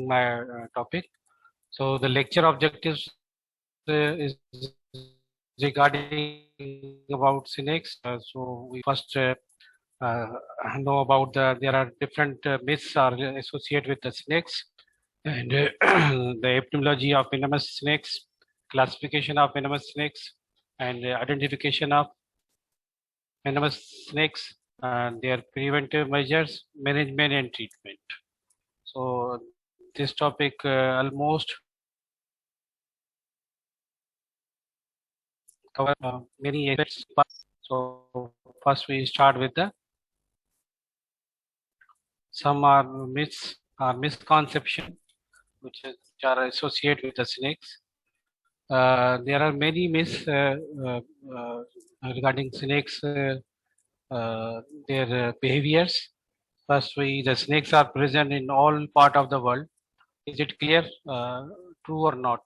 my topic. So the lecture objectives is regarding about snakes. So we first uh, know about there are different myths are associated with the snakes, and the etymology of venomous snakes, classification of venomous snakes, and identification of venomous snakes, and their preventive measures, management and treatment. So this topic almost cover many aspects. So first we start with the some are myths or misconception which are associated with the snakes. There are many myths uh, regarding snakes, their behaviors. First, the snakes are present in all part of the world. Is it clear? True or not?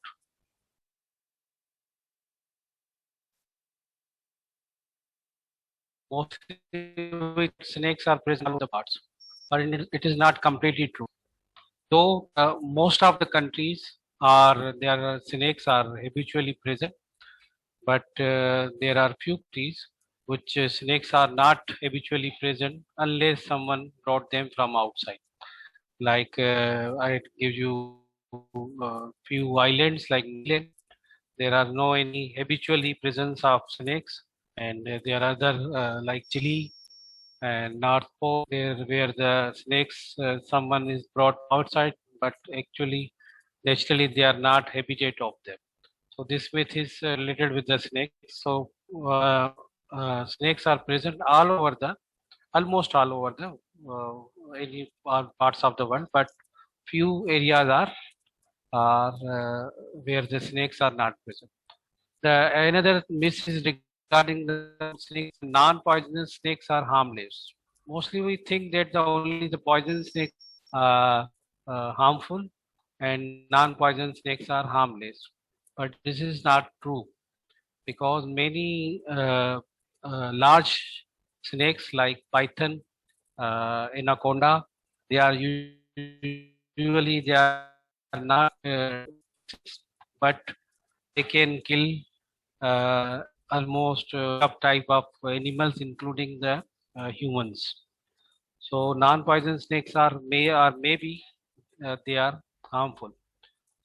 Mostly snakes are present in all the parts, but it is not completely true. Though most of the countries are their snakes are habitually present, but there are few countries which snakes are not habitually present unless someone brought them from outside. Like I give you few islands like England, there are no any habitually presence of snakes, and there are other like Chile and North Pole, there where the snakes someone is brought outside, but actually naturally they are not habitat of them. So this myth is related with the snakes. So snakes are present all over the almost all over the any parts of the world, but few areas are where the snakes are not present. The another myth is regarding the snakes. Non-poisonous snakes are harmless. Mostly we think that the only the poison snakes are harmful and non-poison snakes are harmless. But this is not true because many large snakes like python, anaconda, they are usually they are not, but they can kill almost type of animals, including the humans. So non-poison snakes are maybe they are harmful.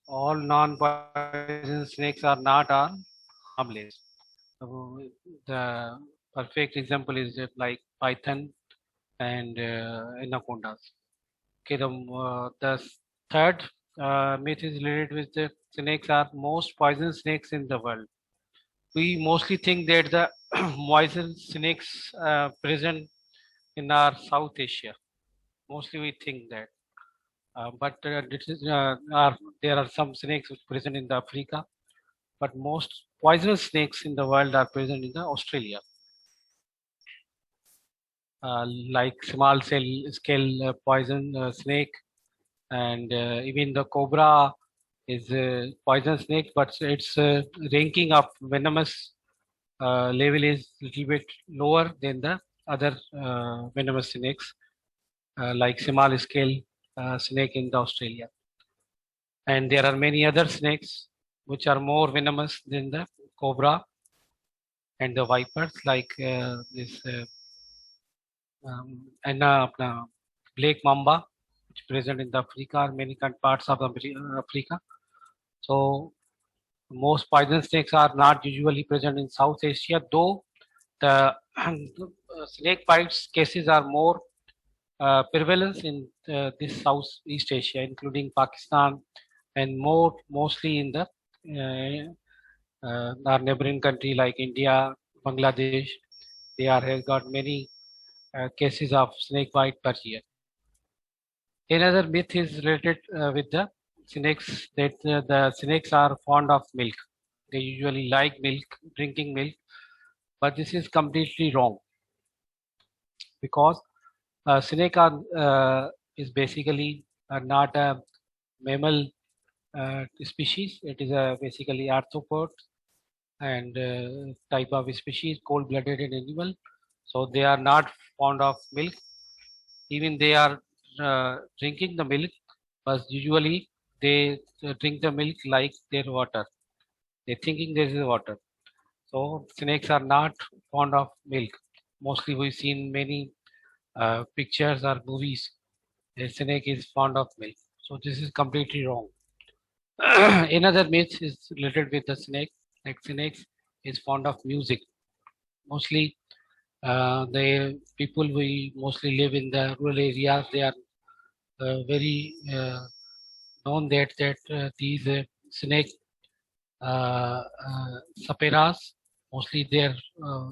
All non-poison snakes are not are harmless. So the perfect example is like python and anacondas. Okay, the third myth is related with the snakes are most poisonous snakes in the world. We mostly think that the poisonous snakes present in our South Asia. Mostly we think that. But there are some snakes which present in the Africa, but most poisonous snakes in the world are present in the Australia, like small cell scale poison snake, and even the cobra is a poison snake, but its ranking of venomous level is little bit lower than the other venomous snakes, like small scale snake in the Australia. And there are many other snakes which are more venomous than the cobra and the vipers, like this and Blake mamba, which present in the Africa, many parts of Africa. So most poison snakes are not usually present in South Asia, though the snake bites cases are more prevalence in this Southeast Asia, including Pakistan, and mostly in the our neighboring country like India, Bangladesh. They are has got many cases of snake bite per year. Another myth is related with the snakes that the snakes are fond of milk. They usually like milk, drinking milk, but this is completely wrong because snake is basically not a mammal species. It is a basically arthropod and type of species, cold-blooded animal. So they are not fond of milk. Even they are drinking the milk, but usually they drink the milk like their water. They're thinking this is water. So snakes are not fond of milk. Mostly we've seen many pictures or movies. A snake is fond of milk. So this is completely wrong. Another myth is related with the snake. Like snakes is fond of music. Mostly the people we mostly live in the rural areas. They are very known that these snake saperas mostly they uh,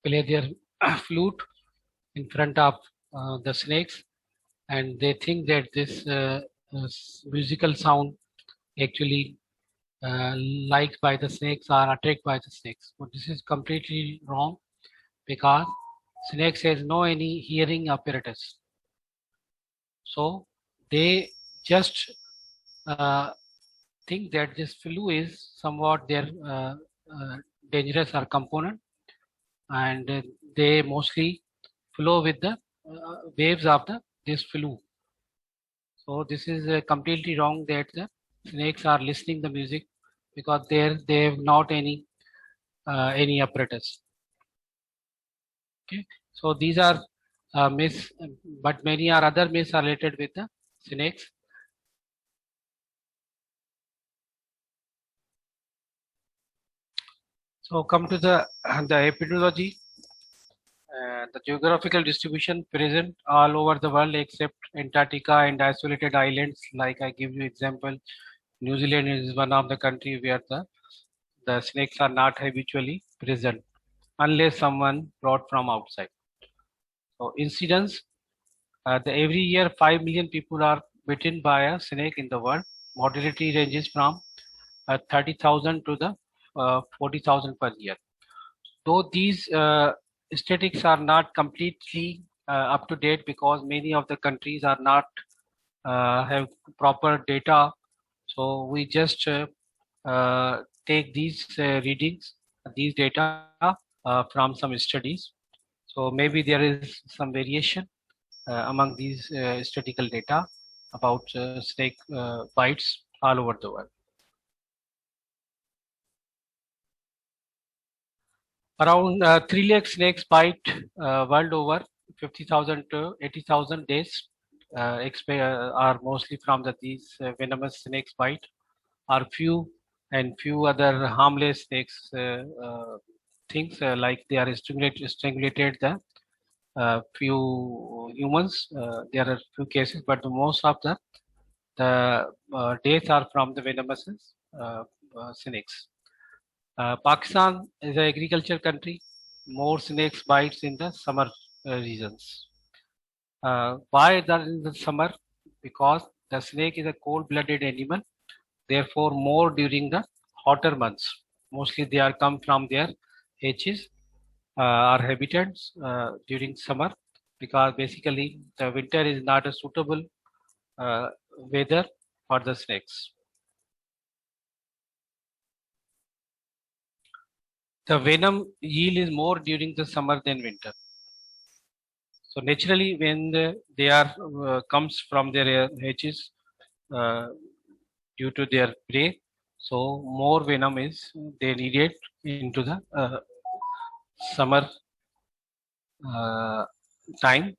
play their flute in front of the snakes, and they think that this musical sound actually uh, liked by the snakes or attracted by the snakes. But this is completely wrong because snakes has no any hearing apparatus. So they just uh, think that this flu is somewhat their uh, dangerous or component, and they mostly flow with the waves of the this flu. So this is completely wrong that the snakes are listening the music because they have not any apparatus. Okay, so these are myths, but many are other myths are related with the snakes. So come to the epidemiology. The geographical distribution present all over the world except Antarctica and isolated islands. Like I give you example, New Zealand is one of the country where the snakes are not habitually present unless someone brought from outside. So incidence, every year 5 million people are bitten by a snake in the world. Mortality ranges from 30,000 to the 40,000 per year. Though these statistics are not completely up to date because many of the countries are not have proper data, so we just take these readings, these data from some studies. So maybe there is some variation among these statistical data about snake bites all over the world. Around 3 lakh snakes bite world over, 50,000 to 80,000 days are mostly from these venomous snakes bite. Are few and few other harmless snakes things like they are strangulated the few humans. There are few cases, but the most of the deaths are from the venomous snakes. Pakistan is an agriculture country. More snakes bites in the summer regions. Why that in the summer? Because the snake is a cold-blooded animal. Therefore, more during the hotter months. Mostly they are come from their hatches or habitats during summer because basically the winter is not a suitable uh, weather for the snakes. The venom yield is more during the summer than winter. So naturally, when they are comes from their hatches uh, due to their prey, so more venom is they needed into the summer uh, time,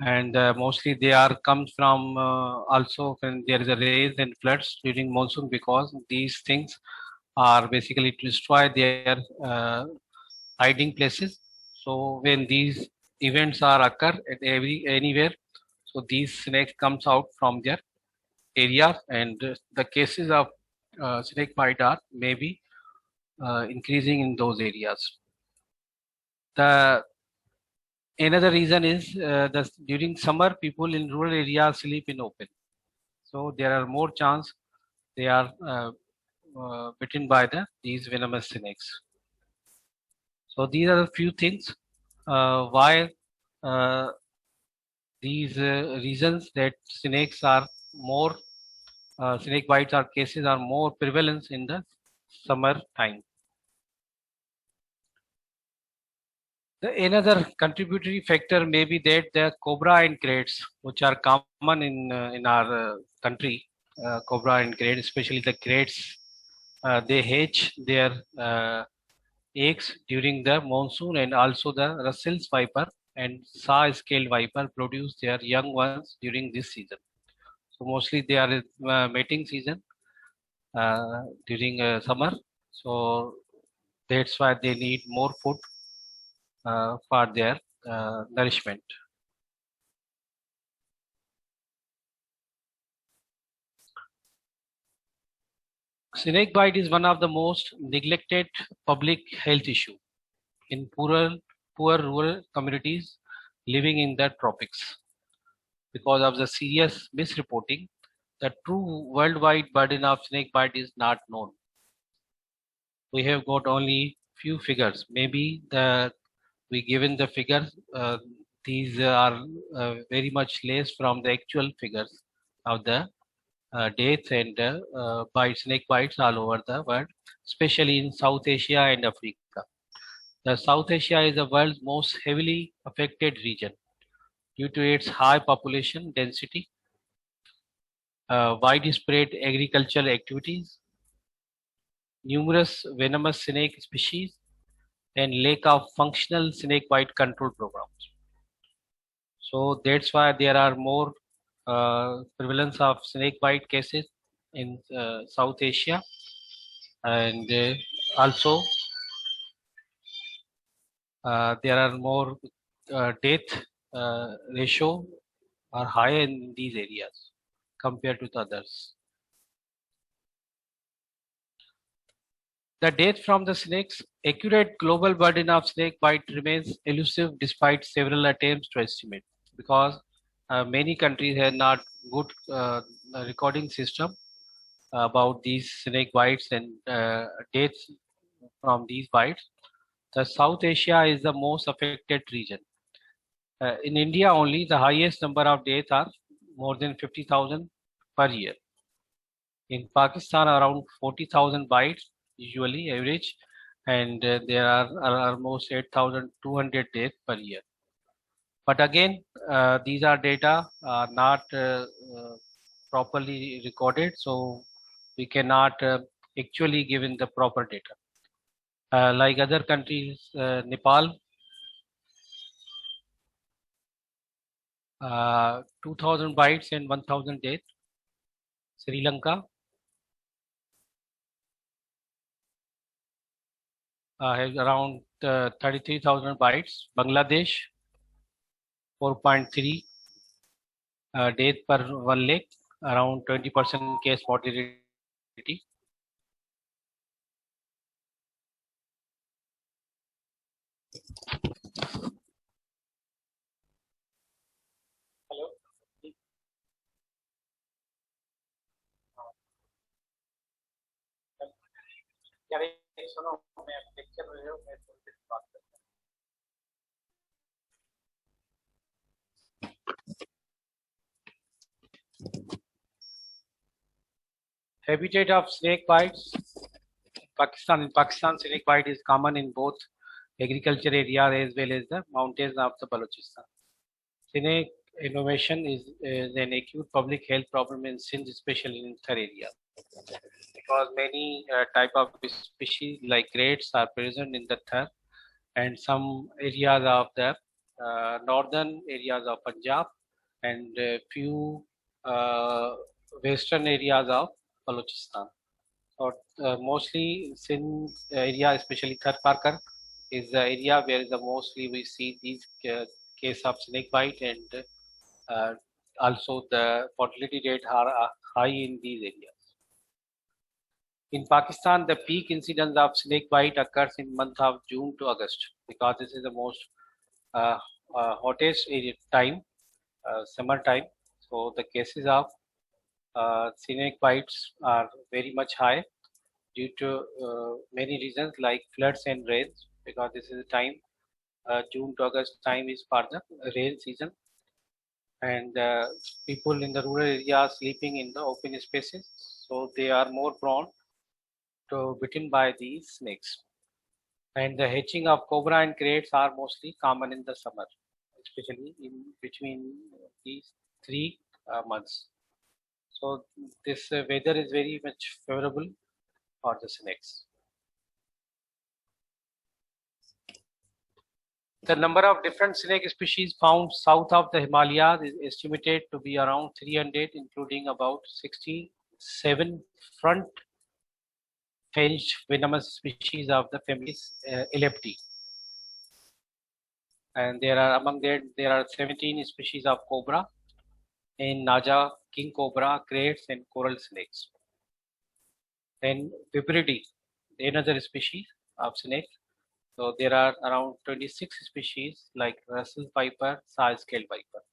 and mostly they are comes from also when there is a rains and floods during monsoon because these things are basically to destroy their hiding places. So when these events are occur at anywhere, so these snakes comes out from their areas, and the cases of snake bite are maybe increasing in those areas. The another reason is that during summer people in rural areas sleep in open, so there are more chance they are bitten by these venomous snakes. So these are the few things why uh, these reasons that snakes are more snake bites or cases are more prevalence in the summer time. Another contributory factor may be that the cobra and crates, which are common in our country, cobra and crates, especially the crates, they hatch their eggs during the monsoon, and also the Russell's viper and saw-scaled viper produce their young ones during this season. So mostly they are mating season during summer. So that's why they need more food for their nourishment. Snake bite is one of the most neglected public health issue in poor rural communities living in the tropics. Because of the serious misreporting, the true worldwide burden of snake bite is not known. We have got only few figures. Maybe we given the figures. These are very much less from the actual figures of the deaths and snake bites all over the world, especially in South Asia and Africa. The South Asia is the world's most heavily affected region due to its high population density, widespread agricultural activities, numerous venomous snake species, and lack of functional snake bite control programs. So that's why there are more prevalence of snake bite cases in South Asia, and also there are more death ratio are higher in these areas compared to the others. The death from the snakes, accurate global burden of snake bite remains elusive despite several attempts to estimate, because many countries have not good recording system about these snake bites and deaths from these bites. The South Asia is the most affected region. In India only, the highest number of deaths are more than 50,000 per year. In Pakistan, around 40,000 bites usually average, and there are almost 8,200 deaths per year. But again, these are data not properly recorded, so we cannot actually give in the proper data. Like other countries, Nepal, 2,000 bites and 1,000 deaths. Sri Lanka has around 33,000 bites. Bangladesh, 4.3 death per 1 lakh, around 20% case mortality. Hello. सुनो मैं lecture में हूँ मैं तुमसे बात करता हूँ. Habitat of snake bites. In Pakistan, snake bite is common in both agriculture areas as well as the mountains of the Balochistan. Snake innovation is an acute public health problem in Sindh, especially in Thar area, because many type of species like rates are present in the Thar and some areas of the northern areas of Punjab and few western areas of Balochistan. So mostly Sindh area, especially Thar Parkar, is the area where the mostly we see these case of snake bite, and uh, also the fertility rate are high in these areas. In Pakistan, the peak incidence of snake bite occurs in month of June to August, because this is the most uh, hottest time, summer time. So the cases of snake bites are very much high due to many reasons like floods and rains, because this is the time, June to August time is for the rain season, and people in the rural areas sleeping in the open spaces, so they are more prone to bitten by these snakes. And the hatching of cobra and crates are mostly common in the summer, especially in between these 3 months. So this weather is very much favorable for the snakes. The number of different snake species found south of the Himalayas is estimated to be around 300, including about 67 front-fanged venomous species of the family Elepti. And there are among there are 17 species of cobra in Naja, king cobra, crates, and coral snakes. Then Viperidae, another species of snake. So there are around 26 species like Russell viper, saw-scaled viper.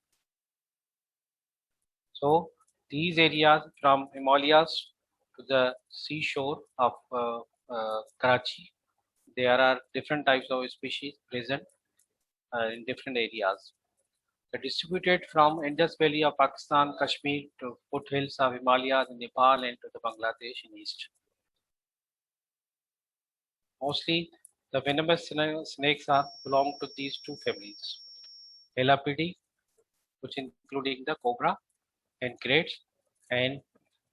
So these areas from Himalayas to the seashore of Karachi, there are different types of species present in different areas. They're distributed from Indus Valley of Pakistan, Kashmir to foothills of Himalayas in Nepal and to the Bangladesh in east. Mostly the venomous snakes are belong to these two families. Elapidae, which including the cobra and crates, and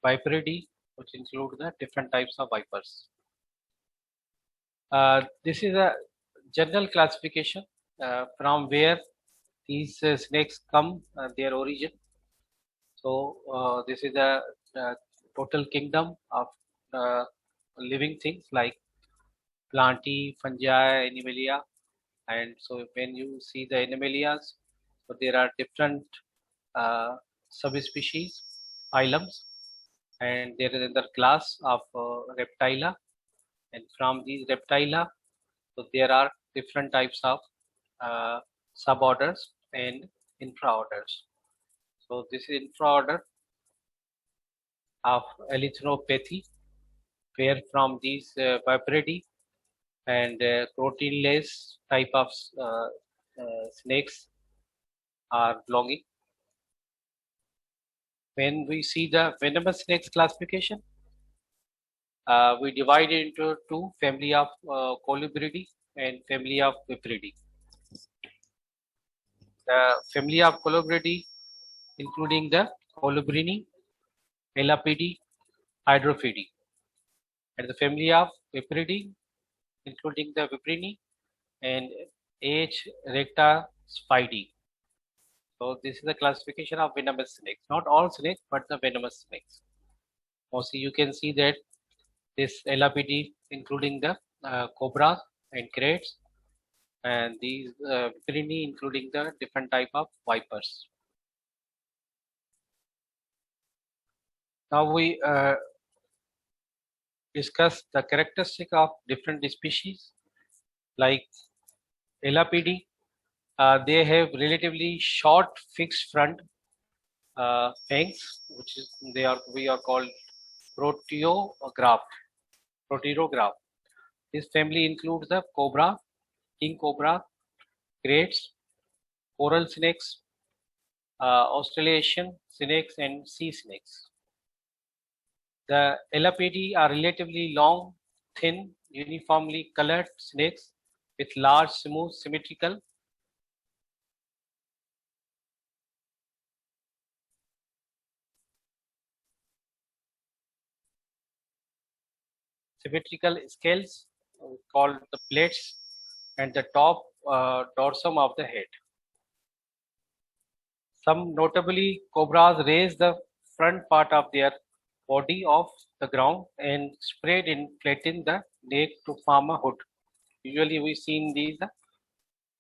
Viperidae, which include the different types of vipers. This is a general classification from where these snakes come, their origin. So this is a, total kingdom of living things like plantae, fungi, animalia, and so when you see the animalias, so there are different subspecies, phylums, and there is another class of reptila, and from these reptila, so there are different types of uh, suborders and infraorders. So this is infraorder of Elithnopathy, where from these Viperidae and proteinless type of snakes are belonging. When we see the venomous snakes classification, we divide it into two family of Colubridae and family of Viperidae. The family of Colubridae, including the Colubrini, Elapidae, Hydrophidae, and the family of Viperidae, including the Viprini and H. recta spidae. So this is the classification of venomous snakes. Not all snakes, but the venomous snakes. Mostly you can see that this Elapidae, including the cobras and crates, and these Viprini, including the different type of vipers. Now we discuss the characteristic of different species like Elapidae. They have relatively short fixed front fangs, which is we are called proteograph. Proterograph. This family includes the cobra, king cobra, crates, coral snakes, Australasian snakes, and sea snakes. The Elapidae are relatively long, thin, uniformly colored snakes with large, smooth, symmetrical scales called the plates and the top dorsum of the head. Some notably cobras raise the front part of their body off the ground and spread and flatten the neck to form a hood. Usually we seen these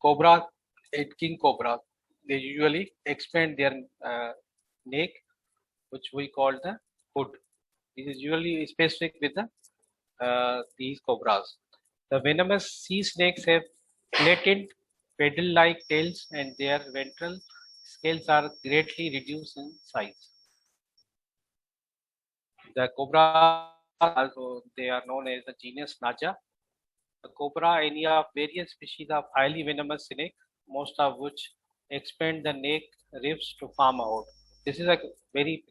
cobra and king cobra. They usually expand their neck, which we call the hood. This is usually specific with the these cobras. The venomous sea snakes have flattened paddle-like tails and their ventral scales are greatly reduced in size. The cobra, also they are known as the genus Naja. The cobra, any of various species of highly venomous snake, most of which expand the neck ribs to form a hood. This is a very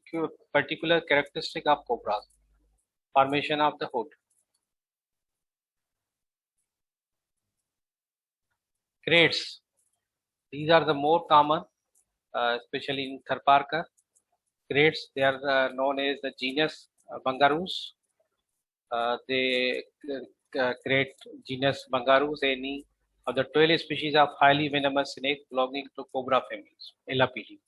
particular characteristic of cobras, formation of the hood. Crates. These are the more common, especially in Tharparkar. Crates, they are known as the genus Bungaroos. They create genus Bungaroos, any of the 12 species of highly venomous snake belonging to cobra families, Elapidae.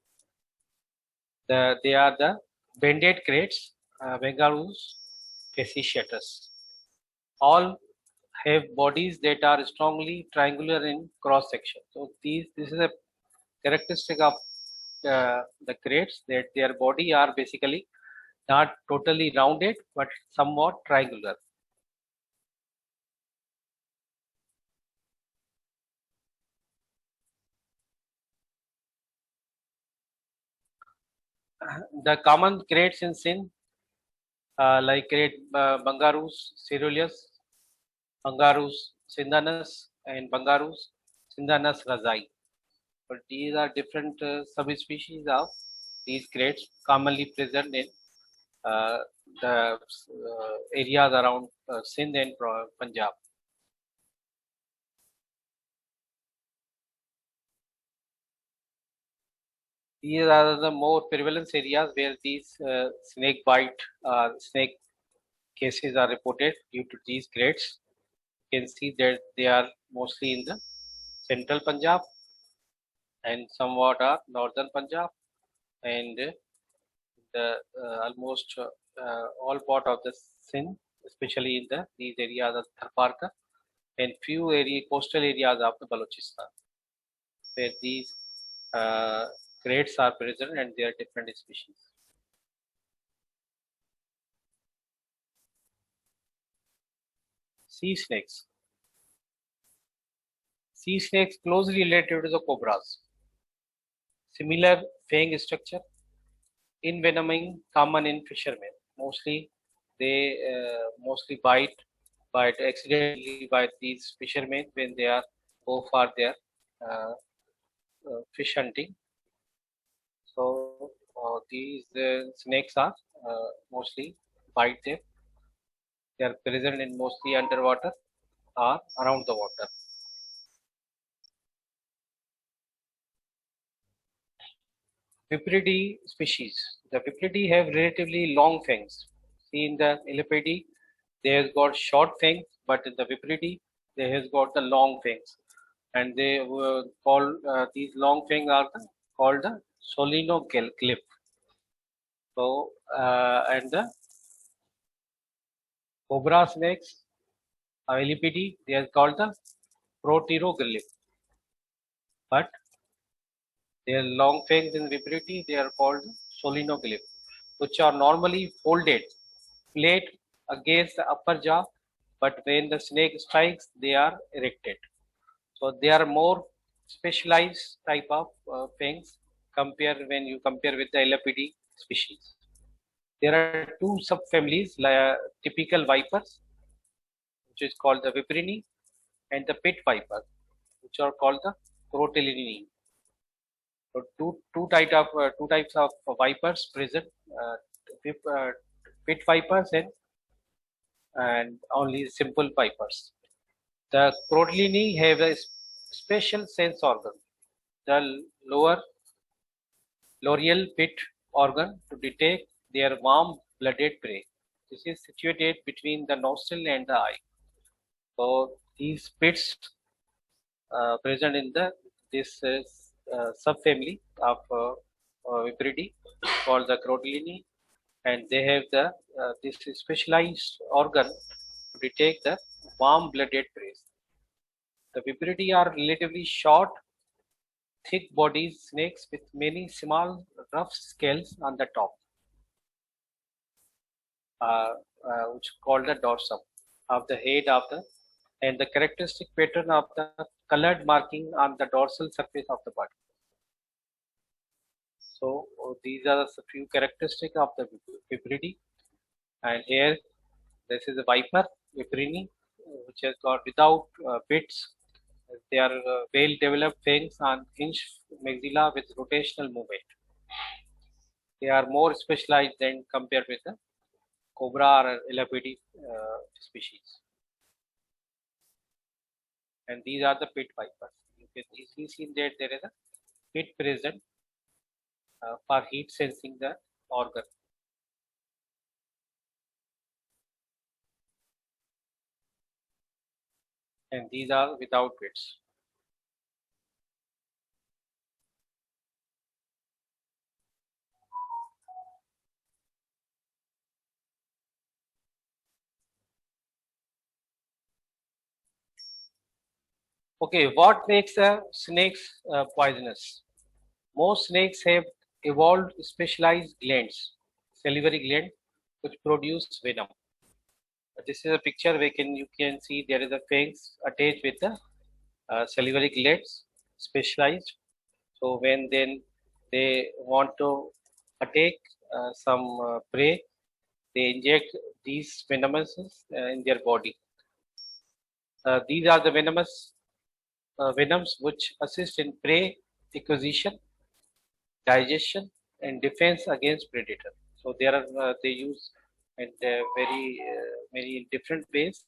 They are the banded crates, Bungaroos fasciatus. All have bodies that are strongly triangular in cross section. So this is a characteristic of the crates, that their body are basically not totally rounded but somewhat triangular. The common crates in Sindh, like crate Bungaroos ceruleus, Bungaroos sindhanus, and Bungaroos sindhanus razai. But these are different subspecies of these crates commonly present in the areas around Sindh and Punjab. These are the more prevalence areas where these snake bite, snake cases are reported due to these crates. You can see that they are mostly in the central Punjab and somewhat are northern Punjab, and the almost all part of the Sindh, especially in these areas of Tharparkar and few coastal areas of the Balochistan, where these uh, crates are present and they are different species. Sea snakes. Sea snakes closely related to the cobras. Similar fang structure. Envenoming common in fishermen. Mostly they mostly bite accidentally by these fishermen when they are go for their uh, fish hunting. So these snakes are mostly bite them. They are present in mostly underwater or around the water. Vipridae species. The Vipridae have relatively long fangs. See in the Elapidae, they have got short fangs, but in the Vipridae, they have got the long fangs, and they were called these long fangs are called the solinoglyph. So and the cobra snakes, Elapidae, they are called the proteroglyph, but their long fangs in Vipridae, they are called solinoglyph, which are normally folded flat against the upper jaw, but when the snake strikes, they are erected. So they are more specialized type of fangs when you compare with the Elapidae species. There are two subfamilies, like typical vipers, which is called the Viprini, and the pit viper, which are called the Crotalini. So two types of vipers present, uh, pit vipers and only simple vipers. The Crotalini have a special sense organ, the lower loreal pit organ, to detect their warm-blooded prey. This is situated between the nostril and the eye. So these pits present in the this subfamily of Vipridae called the Crotalini, and they have this specialized organ to detect the warm-blooded prey. The Vipridae are relatively short, thick-bodied snakes with many small, rough scales on the top, which is called the dorsum of the head of the, and the characteristic pattern of the colored marking on the dorsal surface of the body. So these are the few characteristics of the Vipridae. And here this is a viper Viprini, which has got without bits. They are well developed fangs on hinged maxilla with rotational movement. They are more specialized than compared with the cobra or Elapidae species. And these are the pit vipers. You can easily see that there is a pit present for heat sensing the organ. And these are without pits. Okay, what makes a snakes poisonous? Most snakes have evolved specialized glands, salivary gland, which produce venom. This is a picture where you can see there is a fangs attached with the salivary glands, specialized. So when then they want to attack some prey, they inject these venomous in their body. These are the venoms which assist in prey acquisition, digestion, and defense against predator. So there are they use in very different ways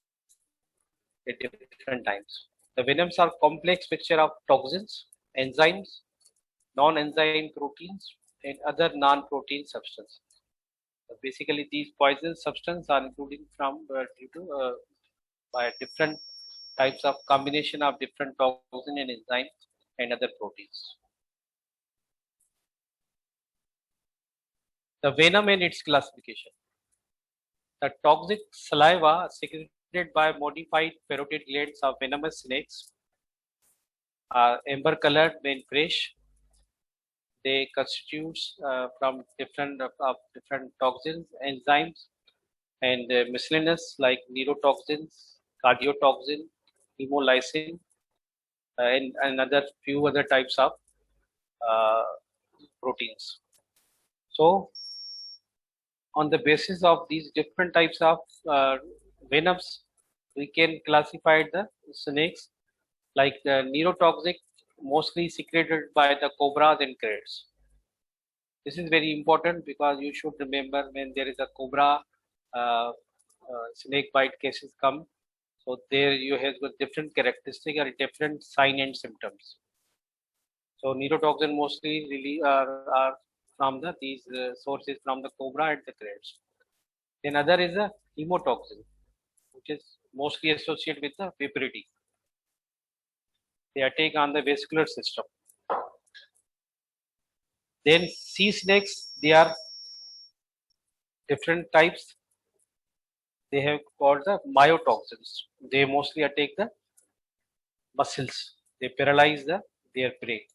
at different times. The venoms are complex mixture of toxins, enzymes, non-enzyme proteins, and other non-protein substances. Basically, these poison substances are including from due to by different types of combination of different toxin and enzymes and other proteins. The venom and its classification. The toxic saliva secreted by modified parotid glands of venomous snakes are amber colored when fresh. They constitute from different toxins, enzymes, and miscellaneous like neurotoxins, cardiotoxin, hemolysin, and another few other types of uh, proteins. So, on the basis of these different types of venoms, we can classify the snakes like the neurotoxic, mostly secreted by the cobras and crabs. This is very important because you should remember when there is a cobra snake bite cases come, so there you have got different characteristic or different sign and symptoms. So neurotoxin mostly really are from these sources from the cobra and the crabs. Then other is a hemotoxin, which is mostly associated with the puberty. They attack on the vascular system. Then sea snakes, they are different types. They have called the myotoxins. They mostly attack the muscles. They paralyze their prey.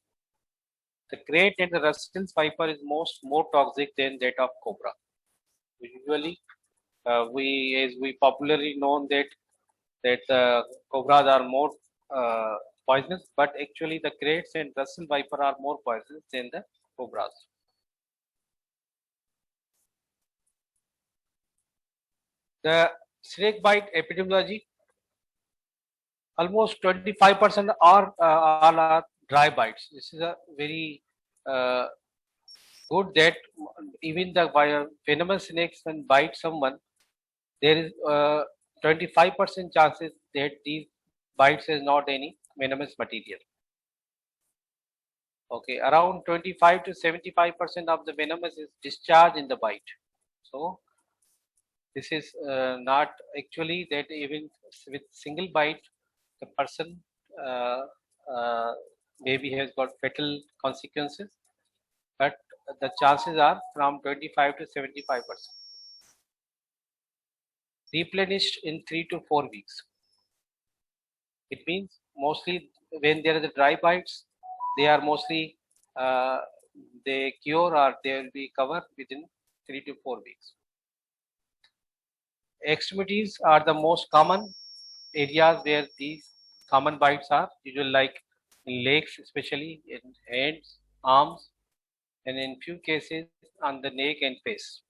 The great and the Russell's viper is more toxic than that of cobra. Usually, we popularly known that cobras are more poisonous, but actually the greats and Russell viper are more poisonous than the cobras. The snake bite epidemiology, almost 25% are all are dry bites. This is a very uh, good that even the venomous snakes when bite someone, there is 25% chances that these bites is not any venomous material. Okay, around 25 to 75% of the venomous is discharged in the bite. So this is not actually that even with single bite, the person uh, uh, maybe has got fatal consequences, but the chances are from 25 to 75%. Replenished in 3 to 4 weeks. It means mostly when there are the dry bites, they are mostly uh, they cure or they will be covered within 3 to 4 weeks. Extremities are the most common areas where these common bites are usually like in legs, especially in hands, arms, and in few cases on the neck and face.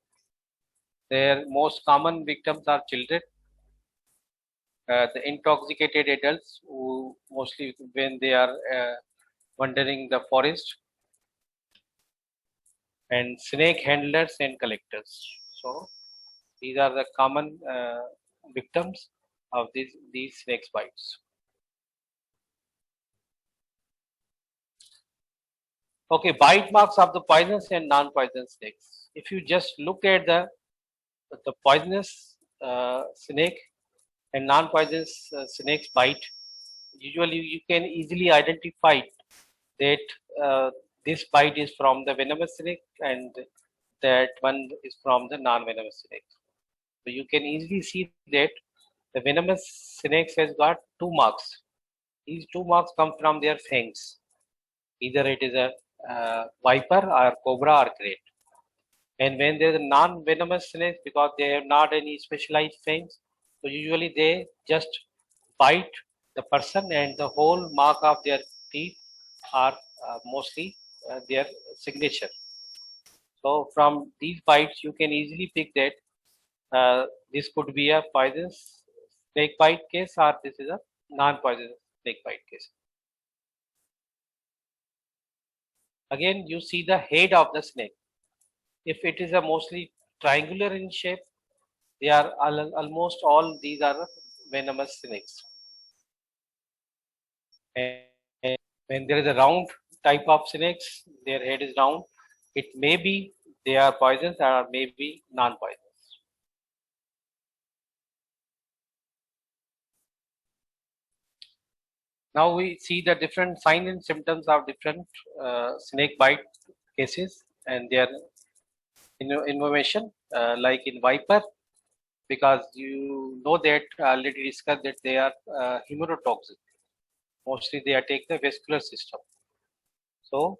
Their most common victims are children, the intoxicated adults who mostly when they are wandering the forest, and snake handlers and collectors. So these are the common victims of these snake bites. Okay, bite marks of the poisonous and non-poisonous snakes. If you just look at the poisonous snake and non-poisonous snake's bite, usually you can easily identify that this bite is from the venomous snake and that one is from the non-venomous snake. So you can easily see that the venomous snakes has got two marks. These two marks come from their fangs. Either it is a viper or cobra or crate. And when there is a non-venomous snake, because they have not any specialized fangs, so usually they just bite the person and the whole mark of their teeth are mostly their signature. So from these bites, you can easily pick that this could be a poisonous snake bite case or this is a non-poisonous snake bite case. Again, you see the head of the snake. If it is a mostly triangular in shape, they are almost all these are venomous snakes. And when there is a round type of snakes, their head is round. It may be they are poisonous or maybe non-poisonous. Now we see the different signs and symptoms of different snake bite cases and their information. Like in viper, because you know that already discussed that they are hemotoxic. Mostly they attack the vascular system. So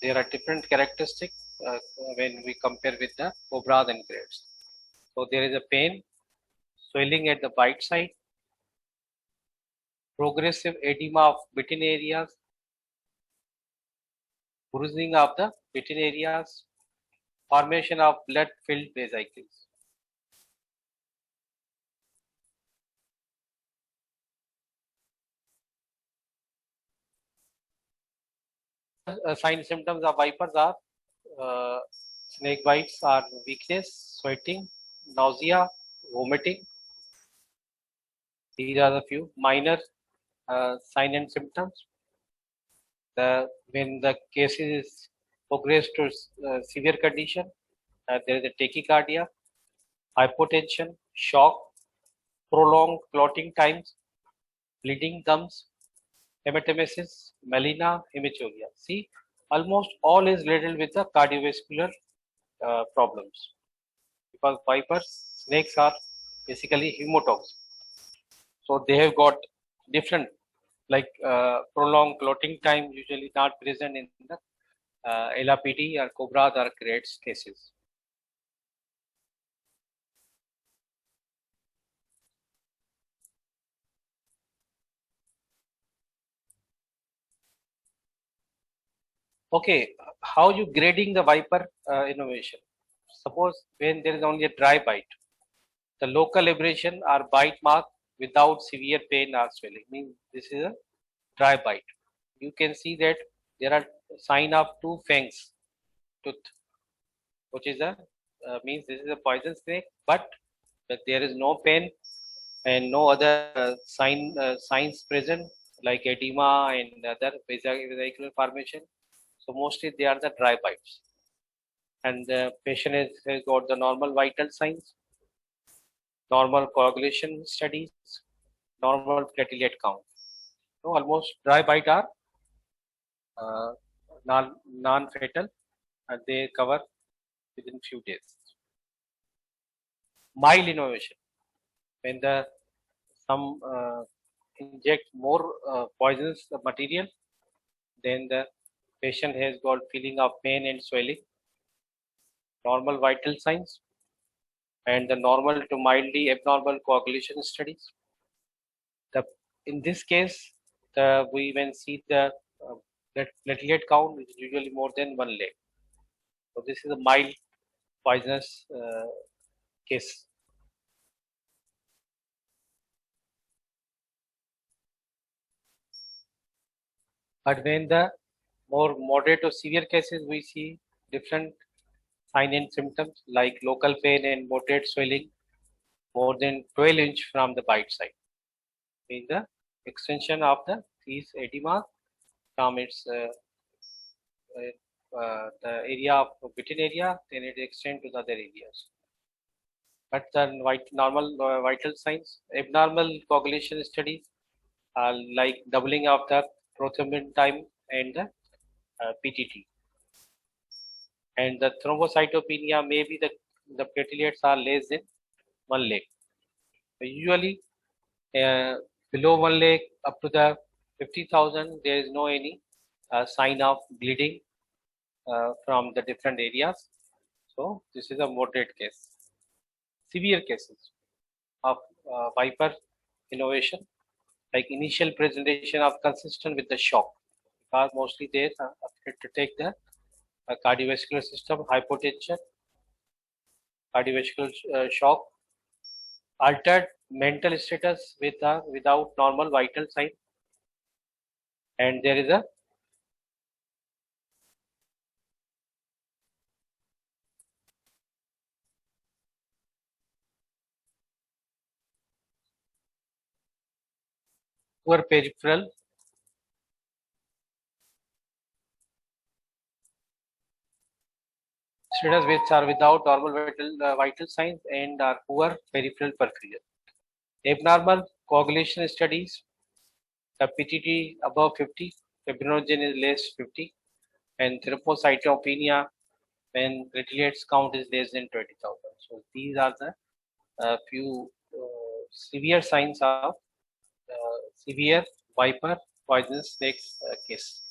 there are different characteristics when we compare with the cobras and crabs. So there is a pain, swelling at the bite site, progressive edema of bitten areas, bruising of the bitten areas, formation of blood-filled vesicles. Sign symptoms of vipers are snake bites are weakness, sweating, nausea, vomiting. These are the few minor sign and symptoms. When the case is progressed to severe condition, there is a tachycardia, hypotension, shock, prolonged clotting times, bleeding gums, hematemesis, melena, hematuria. See, almost all is riddled with the cardiovascular problems because vipers, snakes are basically hemotoxic. So they have got different like prolonged clotting time usually not present in the LRPD or cobras or crates cases. Okay, how you grading the viper innovation? Suppose when there is only a dry bite, the local abrasion or bite mark without severe pain or swelling means this is a dry bite. You can see that there are sign of two fangs tooth, which is a means this is a poison snake, but there is no pain and no other signs present like edema and other vesicular formation. So mostly they are the dry bites, and the patient has got the normal vital signs, normal coagulation studies, normal platelet count. So almost dry bite are uh, non-fatal and they cover within few days. Mild innovation when the some inject more poisonous material, then the patient has got feeling of pain and swelling, normal vital signs, and the normal to mildly abnormal coagulation studies. The in this case, we when see the platelet count is usually more than 1 lakh. So this is a mild poisonous case. But when the more moderate or severe cases, we see different sign and symptoms like local pain and moderate swelling more than 12 inch from the bite site. Means the extension of the these edema from its the area of bitten area, then it extends to the other areas. But the normal vital signs, abnormal coagulation studies are like doubling of the prothrombin time and the PTT. And the thrombocytopenia may be the platelets are less than 1 lakh. Usually uh, below 1 lakh up to the 50,000, there is no any sign of bleeding from the different areas. So this is a moderate case. Severe cases of Viper innovation, like initial presentation of consistent with the shock, because mostly they are afraid to take the cardiovascular system, hypotension, cardiovascular shock, altered mental status without normal vital sign, and there is a poor peripheral status which are without normal vital signs and are poor peripheral perfusion. Abnormal coagulation studies, the PTT above 50, fibrinogen is less 50, and thrombocytopenia when platelets count is less than 20,000. So these are the few severe signs of severe viper poisonous snake case.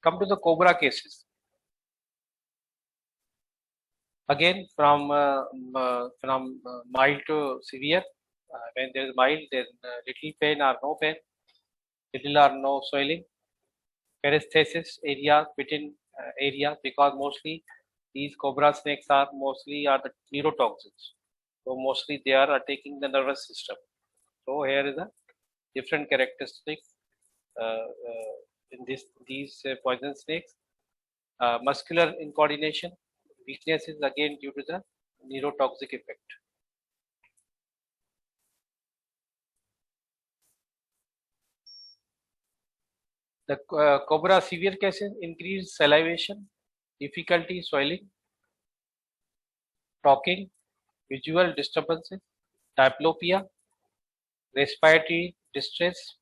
Come to the cobra cases. Again, from mild to severe. When there is mild, there is little pain or no pain, little or no swelling, paresthesis area within area, because mostly these cobra snakes are the neurotoxins. So mostly they are attacking the nervous system. So here is a different characteristic in these poison snakes. Muscular incoordination, weakness is again due to the neurotoxic effect. The cobra severe cases increased salivation, difficulty swallowing, talking, visual disturbances, diplopia, respiratory distress,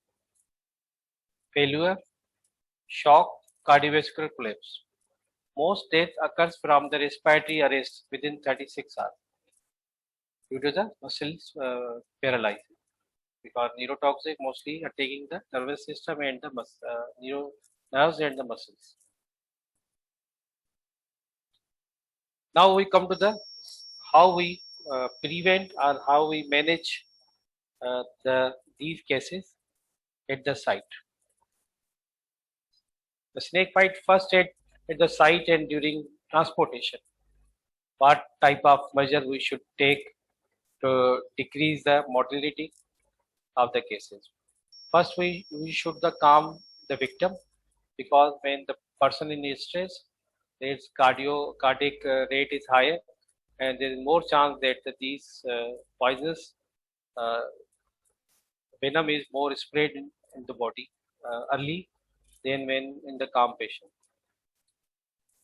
failure, shock, cardiovascular collapse. Most death occurs from the respiratory arrest within 36 hours due to the muscles paralysis, because neurotoxic mostly are taking the nervous system and the nerves and the muscles. Now we come to the how we prevent or how we manage these cases at the site. The snake bite first at the site and during transportation. What type of measure we should take to decrease the mortality of the cases? First, we should calm the victim, because when the person in stress, its cardiac rate is higher, and there is more chance that these poisonous uh, venom is more spread in the body early than when in the calm patient.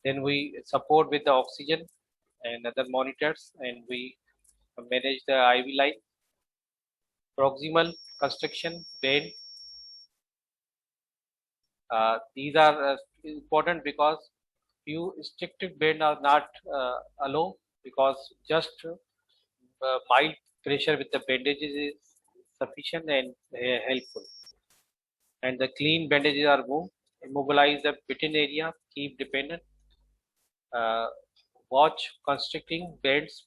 Then we support with the oxygen and other monitors, and we manage the IV line, proximal constriction, bend. These are important because few restricted bend are not allowed, because just mild pressure with the bandages is sufficient and helpful. And the clean bandages are moved, immobilize the bitten area, keep dependent, uh, watch constricting bends,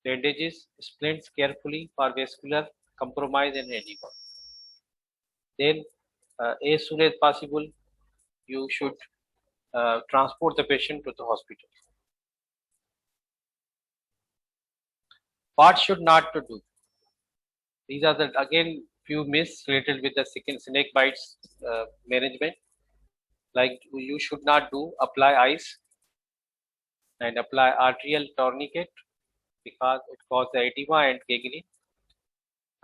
bandages, splints carefully for vascular compromise and edema. Then, as soon as possible, you should transport the patient to the hospital. What should not to do? These are the again few myths related with the snake bites management. Like you should not do apply ice and apply arterial tourniquet, because it causes edema and gangrene.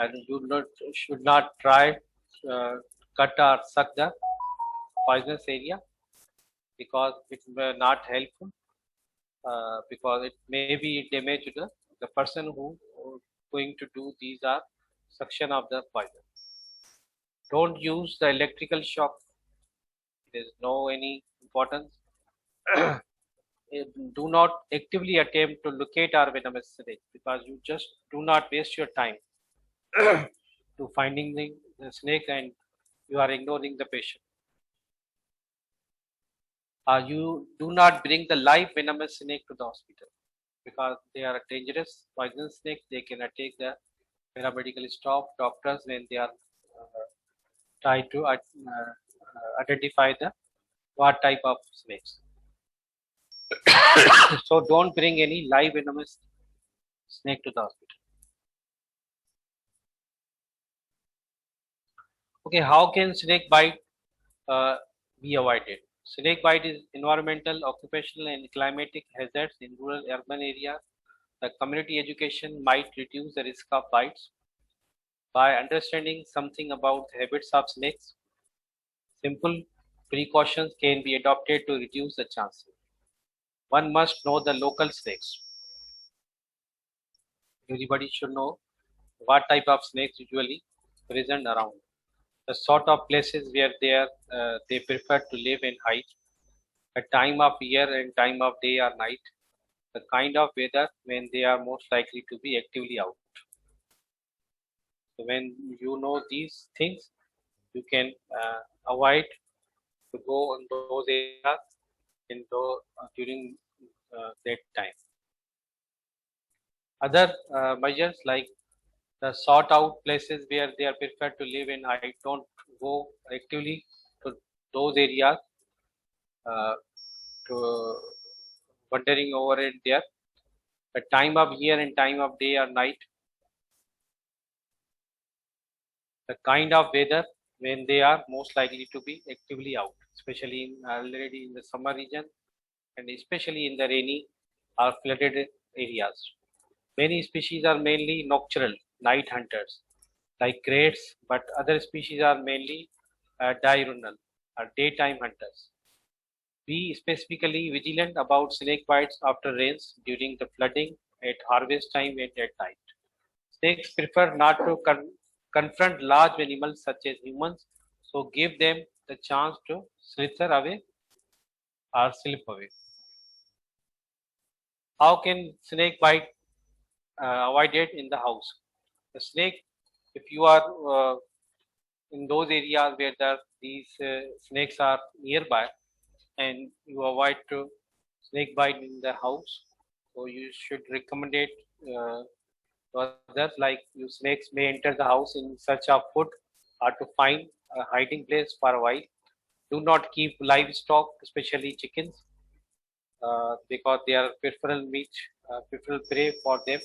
And you should not try cut or suck the poisonous area. because it may not helpful, because it may be damage to the person who going to do these are suction of the poison. Don't use the electrical shock. There is no any importance. Do not actively attempt to locate our venomous snake, because you just do not waste your time to finding the snake, and you are ignoring the patient. You do not bring the live venomous snake to the hospital, because they are a dangerous poisonous snake. They can attack the paramedical staff, doctors, when they are try to identify the what type of snakes. So don't bring any live venomous snake to the hospital. Okay, how can snake bite be avoided? Snake bite is environmental, occupational, and climatic hazards in rural urban areas. The community education might reduce the risk of bites by understanding something about the habits of snakes. Simple precautions can be adopted to reduce the chances. One must know the local snakes. Everybody should know what type of snakes usually present around. The sort of places where they prefer to live and hide, the time of year and time of day or night, the kind of weather when they are most likely to be actively out. So when you know these things, you can avoid to go on those areas during that time. Other measures like the sought out places where they are preferred to live and hide. Don't go actively to those areas uh, to wandering over it there. The time of year and time of day or night, the kind of weather when they are most likely to be actively out, especially already in the summer region and especially in the rainy or flooded areas. Many species are mainly nocturnal, night hunters, like kraits, but other species are mainly diurnal, or daytime hunters. Be specifically vigilant about snake bites after rains, during the flooding, at harvest time, and at night. Snakes prefer not to confront large animals such as humans, so give them the chance to slither away or slip away. How can snake bite avoided in the house? The snake, if you are in those areas where these snakes are nearby, and you avoid to snake bite in the house, so you should recommend it to others, like you snakes may enter the house in search of food or to find a hiding place for a while. Do not keep livestock, especially chickens, because they are preferable prey for them.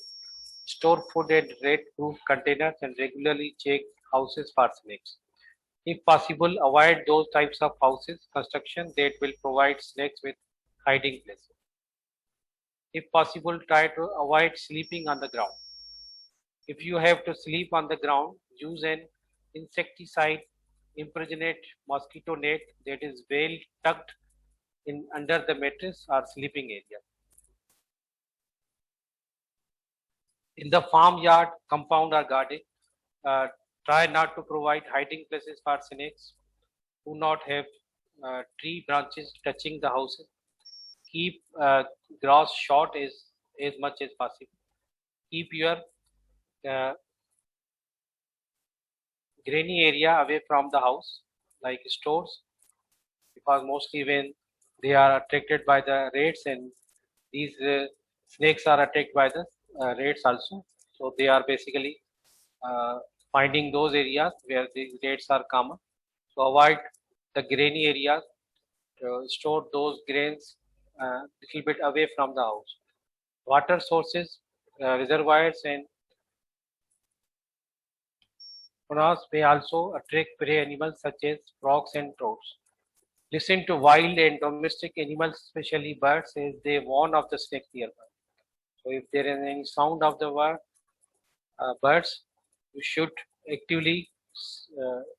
Store food in rat-proof containers and regularly check houses for snakes. If possible, avoid those types of houses construction that will provide snakes with hiding places. If possible, try to avoid sleeping on the ground. If you have to sleep on the ground, use an insecticide impregnate mosquito net that is well tucked in under the mattress or sleeping area. In the farmyard, compound or garden, uh, try not to provide hiding places for snakes. Do not have tree branches touching the houses. Keep grass short as much as possible. Keep your uh, grainy area away from the house, like stores, because mostly when they are attracted by the rats, and these snakes are attacked by the rats also. So they are basically uh, finding those areas where these rats are common. So avoid the grainy areas. Store those grains a little bit away from the house. Water sources, reservoirs, and ponds may also attract prey animals such as frogs and toads. Listen to wild and domestic animals, especially birds, as they warn of the snake nearby. So, if there is any sound of the birds, you should actively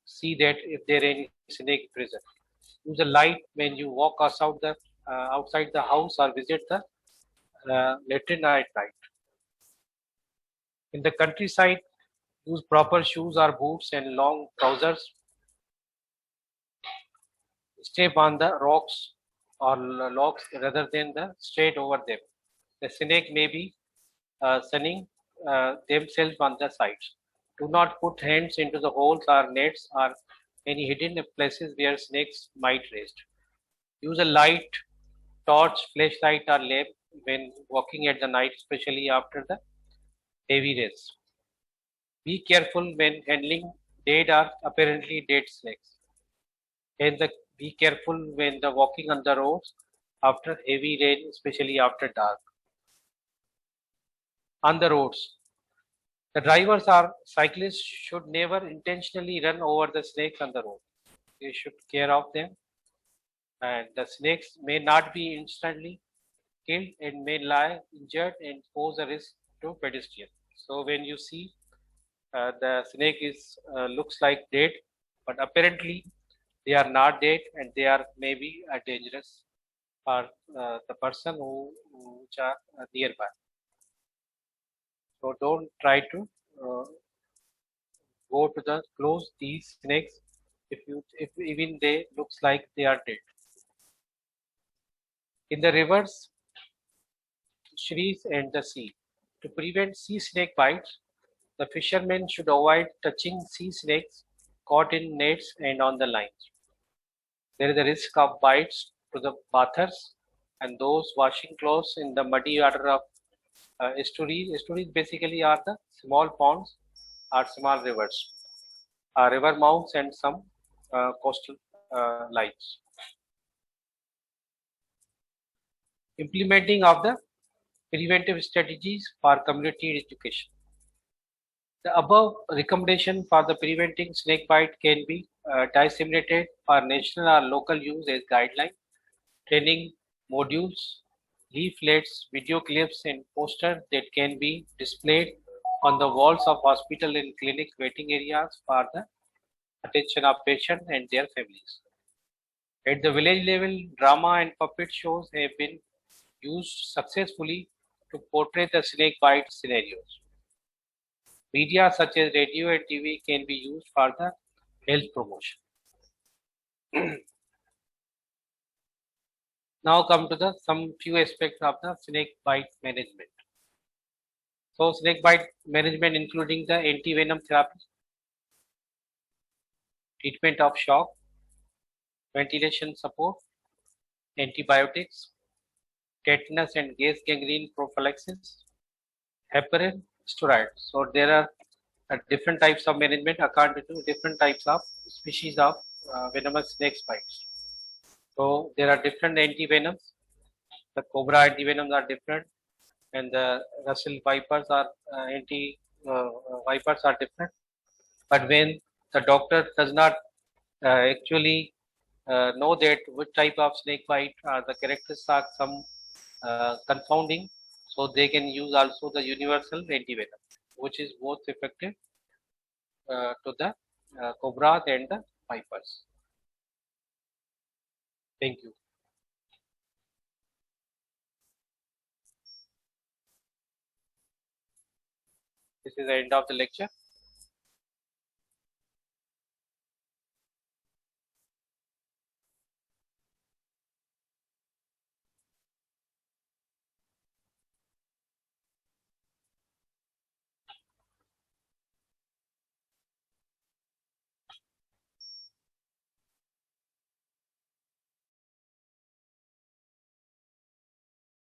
see that if there is any snake present. Use a light when you walk outside the house or visit the latrine at night. In the countryside, use proper shoes or boots and long trousers. Step on the rocks or logs rather than the straight over them. The snake may be sunning themselves on the sides. Do not put hands into the holes or nets or any hidden places where snakes might rest. Use a light, torch, flashlight, or lamp when walking at the night, especially after the heavy rains. Be careful when handling dead or apparently dead snakes. And be careful when the walking on the roads after heavy rain, especially after dark. On the roads, the drivers or cyclists should never intentionally run over the snakes on the road. They should care of them, and the snakes may not be instantly killed and may lie injured and pose a risk to pedestrians. So when you see the snake is looks like dead, but apparently they are not dead and they are maybe dangerous for the person which are nearby. So don't try to uh, go to the close these snakes if even they looks like they are dead. In the rivers, fisheries and the sea. To prevent sea snake bites, the fishermen should avoid touching sea snakes caught in nets and on the lines. There is a risk of bites to the bathers and those washing clothes in the muddy water of estuaries. Estuaries basically are the small ponds or small rivers, river mouths, and some coastal lines. Implementing of the preventive strategies for community education. The above recommendation for the preventing snake bite can be disseminated for national or local use as guideline, training modules, leaflets, video clips, and posters that can be displayed on the walls of hospital and clinic waiting areas for the attention of patients and their families. At the village level, drama and puppet shows have been used successfully to portray the snake bite scenarios. Media such as radio and TV can be used for the health promotion. Now come to the some few aspects of the snake bite management. So snake bite management including the anti-venom therapy, treatment of shock, ventilation support, antibiotics, tetanus and gas gangrene prophylaxis, heparin, steroids. So there are different types of management according to different types of species of venomous snake bites. So there are different anti-venoms. The cobra anti-venoms are different, and the Russell vipers are anti vipers are different. But when the doctor does not actually know that which type of snake bite the characters are some confounding, so they can use also the universal antivenom, which is both effective to the cobras and the vipers. Thank you. This is the end of the lecture.